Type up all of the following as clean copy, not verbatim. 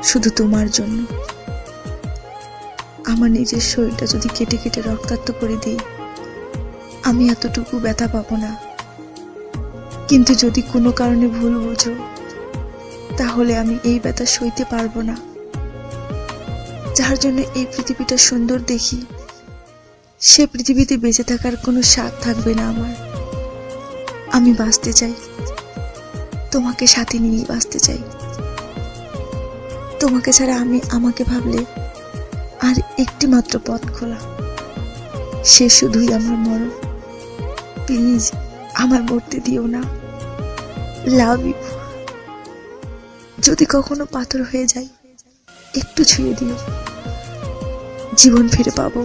শুধু তোমার জন্য। আমার নিজের শরীরটা যদি কেটে কেটে রক্তাক্ত করে দিই, আমি এতটুকু ব্যথা পাবো না। কিন্তু যদি কোনো কারণে ভুল বুঝো, তাহলে আমি এই ব্যথা সইতে পারবো না। যার জন্য এই পৃথিবীটা সুন্দর দেখি, সে পৃথিবীতে বেঁচে থাকার কোনো স্বাদ থাকবে না আমার। আমি বাঁচতে চাই, তোমাকে সাথে নিয়ে বাঁচতে চাই। তোমাকে ছাড়া আমি আমাকে ভাবলে আর একটি মাত্র পথ খোলা, সে শুধুই আমার মরণ। প্লিজ আমার মরতে দিও না। Love you. যদি কখনো পাথর হয়ে যায়, একটু ছুঁয়ে দিও, জীবন ফিরে পাবো।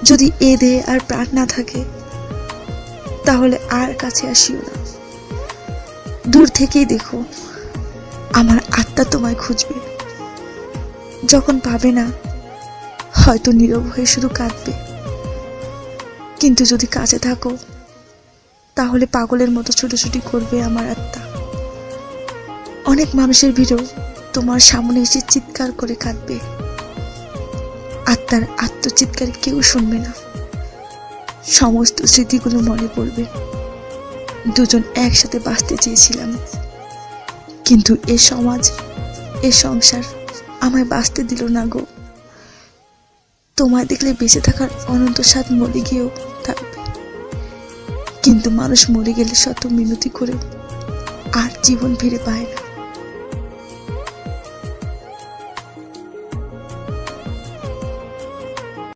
যদি এ দেহে আর প্রাণ না থাকে, তাহলে আর কাছে আসিও না। দূর থেকেই দেখো, আমার আত্মা তোমায় খুঁজবে। যখন পাবে না, হয়তো নীরব হয়ে শুধু কাঁদবে। কিন্তু যদি কাছে থাকো, তাহলে পাগলের মতো ছুটোছুটি করবে আমার আত্মা। অনেক মানুষের ভিড়ও তোমার সামনে এসে চিৎকার করে কাঁদবে। আত্মার আত্মচিৎকার কেউ শুনবে না। সমস্ত স্মৃতিগুলো মনে পড়বে। দুজন একসাথে বাঁচতে চেয়েছিলাম, কিন্তু এ সমাজ, এ সংসার আমায় বাঁচতে দিল না গো। তোমায় দেখলে বেঁচে থাকার অনন্ত স্বাদ মরে গিয়েও থাকবে, কিন্তু মানুষ মরে গেলে শত মিনতি করে আর জীবন ফিরে পায় না।